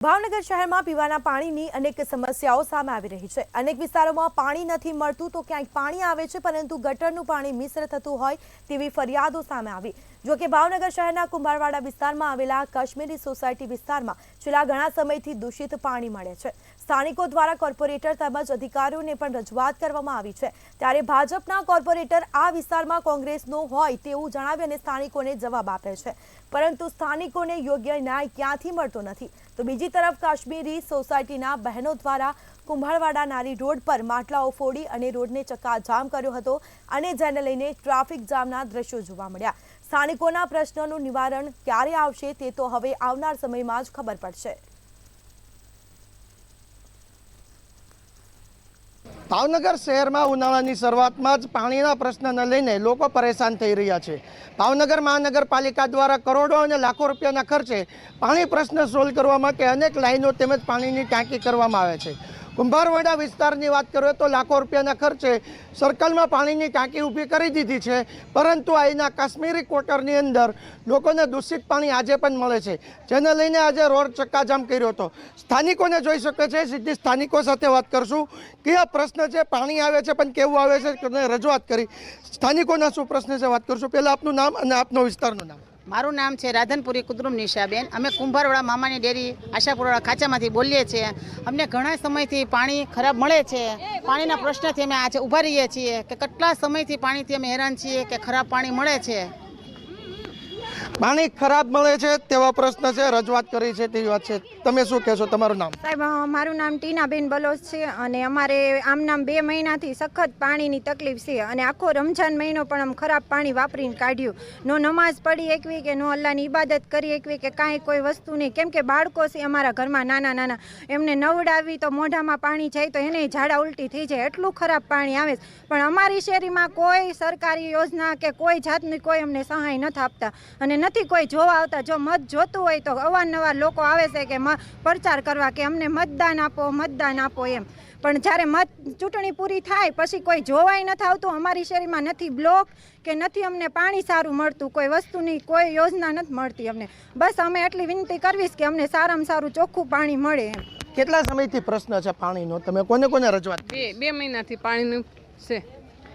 ભાવનગર શહેરમાં પીવાના પાણીની અનેક સમસ્યાઓ સામે આવી રહી છે। અનેક વિસ્તારોમાં પાણી નથી મળતું તો ક્યાંક પાણી આવે છે પરંતુ ગટરનું પાણી મિશ્ર થતું હોય તેવી ફરિયાદો સામે આવી। જો કે ભાવનગર શહેરના કુંભારવાડા વિસ્તારમાં આવેલા કાશ્મીરી સોસાયટી વિસ્તારમાં છેલ્લા ઘણા સમયથી દૂષિત પાણી મળે છે। સ્થાનિકો દ્વારા કોર્પોરેટર તેમજ અધિકારીઓને પણ રજૂઆત કરવામાં આવી છે। ત્યારે ભાજપના કોર્પોરેટર આ વિસ્તારમાં કોંગ્રેસનો હોય તેવું જણાવી અને સ્થાનિકોને જવાબ આપે છે, પરંતુ સ્થાનિકોને યોગ્ય ન્યાય ક્યાંથી મળતો નથી। તો બીજી तरफ काश्मीरी सोसायटीना बहनों द्वारा कुंभारवाड़ा नारी रोड पर માટલાઓ ફોડી અને રોડને ચક્કાજામ કર્યો હતો અને જેને લઈને ટ્રાફિક જામના દ્રશ્યો જોવા મળ્યા। સ્થાનિકોના પ્રશ્નોનું નિવારણ ક્યારે આવશે તે તો હવે આવનાર સમયમાં જ ખબર પડશે। ભાવનગર શહેરમાં ઉનાળાની શરૂઆતમાં જ પાણીના પ્રશ્નને લઈને લોકો પરેશાન થઈ રહ્યા છે। ભાવનગર મહાનગરપાલિકા દ્વારા કરોડો અને લાખો રૂપિયાના ખર્ચે પાણી પ્રશ્ન સોલ્વ કરવા માટે અનેક લાઈનો તેમજ પાણીની ટાંકી કરવામાં આવે છે। કુંભારવાડા વિસ્તારની વાત કરીએ તો લાખો રૂપિયાના ખર્ચે સર્કલમાં પાણીની ટાંકી ઊભી કરી દીધી છે, પરંતુ અહીંના કાશ્મીરી ક્વાર્ટરની અંદર લોકોને દૂષિત પાણી આજે પણ મળે છે, જેને લઈને આજે રોડ ચક્કાજામ કર્યો હતો। સ્થાનિકોને જોઈ શકે છે, સીધી સ્થાનિકો સાથે વાત કરશું કે આ પ્રશ્ન છે, પાણી આવે છે પણ કેવું આવે છે તેને રજૂઆત કરી। સ્થાનિકોના શું પ્રશ્ન છે વાત કરશું। પહેલાં આપનું નામ અને આપનો વિસ્તારનું નામ। મારું નામ છે રાધનપુરી કુદરુમ નિશાબેન। અમે કુંભારવાડા મામાની ડેરી આશાપુરવાડા ખાંચામાંથી બોલીએ છીએ। અમને ઘણા સમયથી પાણી ખરાબ મળે છે। પાણીના પ્રશ્નથી અમે આજે ઊભા રહીએ છીએ કે કેટલા સમયથી પાણીથી અમે હેરાન છીએ કે ખરાબ પાણી મળે છે। પાણી ખરાબ મળે છે તેવા પ્રશ્ન છે, રજૂઆત કરી છે તેવી વાત છે। તમે શું કહેશો, તમારું નામ? સાહેબ, મારું નામ ટીનાબેન બલોચ છે અને અમારે આમ નામ 2 મહિનાથી સખત પાણીની તકલીફ છે અને આખો રમજાન મહિનો પણ આમ ખરાબ પાણી વાપરીને કાઢ્યું। નો નમાઝ પડી એકવી કે નો અલ્લાહની ઇબાદત કરી એકવી કે કાંઈ કોઈ વસ્તુ નહીં, કેમ કે બાળકો છે અમારા ઘરમાં નાના નાના, એમને નવડાવી તો મોઢામાં પાણી જાય તો એને ઝાડા ઉલટી થઈ જાય, એટલું ખરાબ પાણી આવે છે। પણ અમારી શેરીમાં કોઈ સરકારી યોજના કે કોઈ જાતની કોઈ અમને સહાય નથી આપતા અને નથી કોઈ જોવા આવતા। જો મત જોતું હોય તો અવારનવાર લોકો આવે છે કે પ્રચાર કરવા કે અમને મતદાન આપો એમ, પણ જ્યારે ચૂંટણી પૂરી થાય પછી કોઈ જોવાય નથી આવતું। અમારી શેરીમાં નથી બ્લોક કે નથી અમને પાણી સારું મળતું, કોઈ વસ્તુની કોઈ યોજના નથી મળતી અમને। બસ અમે એટલી વિનંતી કરવીશ કે અમને સારામાં સારું ચોખ્ખું પાણી મળે એમ। કેટલા સમયથી પ્રશ્ન છે પાણીનો? તમે કોને કોને રજૂઆત? 2 મહિનાથી પાણીનું છે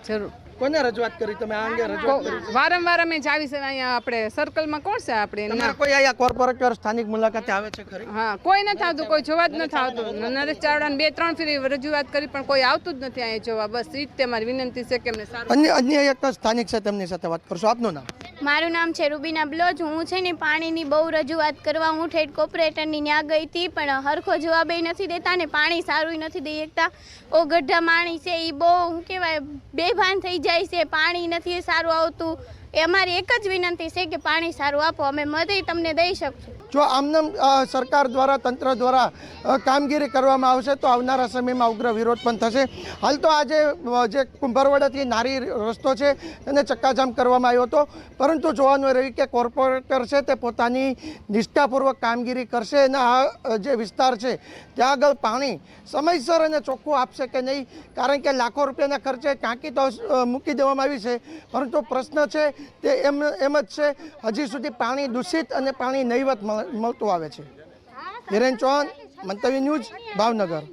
જરૂર। કોને રજૂઆત કરી તમે? આ અંગે રજૂઆત કરી? વારંવાર અમે જાવી છે અહીંયા આપણે સર્કલમાં કોણ છે આપણે તમારે કોઈ અહીંયા કોર્પોરેટર સ્થાનિક મુલાકાતે આવે છે ખરી? હા, કોઈ નથી આવતું, કોઈ જોવા જ નથી આવતું। નરેશ ચાવડાને 2-3 ફેરી રજૂઆત કરી પણ કોઈ આવતું જ નથી અહીંયા જોવા। બસ એ જ તે મારી વિનંતી છે કે અમને સારું। અન્ય એક સ્થાનિક છે, તેમની સાથે વાત કરશો। આપનું નામ? મારું નામ છે રૂબીના બલોચ। હું છે ને પાણીની બહુ રજૂઆત કરવા હું ઠેઠ કોર્પોરેટરની ત્યાં ગઈ હતી, પણ હરખો જવાબ નથી દેતા ને પાણી સારું નથી દઈ શકતા। ઓ ગઢા પાણી છે એ બહુ શું કહેવાય બેભાન થઈ જાય છે, પાણી નથી સારું આવતું। એ અમારી એક જ વિનંતી છે કે પાણી સારું આપો, અમે મદદ તમને દઈ શકશું। જો આમનામ સરકાર દ્વારા તંત્ર દ્વારા કામગીરી કરવામાં આવશે તો આવનારા સમયમાં ઉગ્ર વિરોધ પણ થશે। હાલ તો આજે જે કુંભારવાડાથી નારી રસ્તો છે એને ચક્કાજામ કરવામાં આવ્યો હતો, પરંતુ જોવાનું રહ્યું કે કોર્પોરેટર છે તે પોતાની નિષ્ઠાપૂર્વક કામગીરી કરશે અને આ જે વિસ્તાર છે ત્યાં આગળ પાણી સમયસર અને ચોખ્ખું આપશે કે નહીં, કારણ કે લાખો રૂપિયાના ખર્ચે ટાંકી તો મૂકી દેવામાં આવી છે, પરંતુ પ્રશ્ન છે તે એમ જ છે, હજી સુધી પાણી દૂષિત અને પાણી નહીવત મળતું આવે છે। હિરેન ચૌહાણ, મંતવ્ય ન્યૂઝ, ભાવનગર।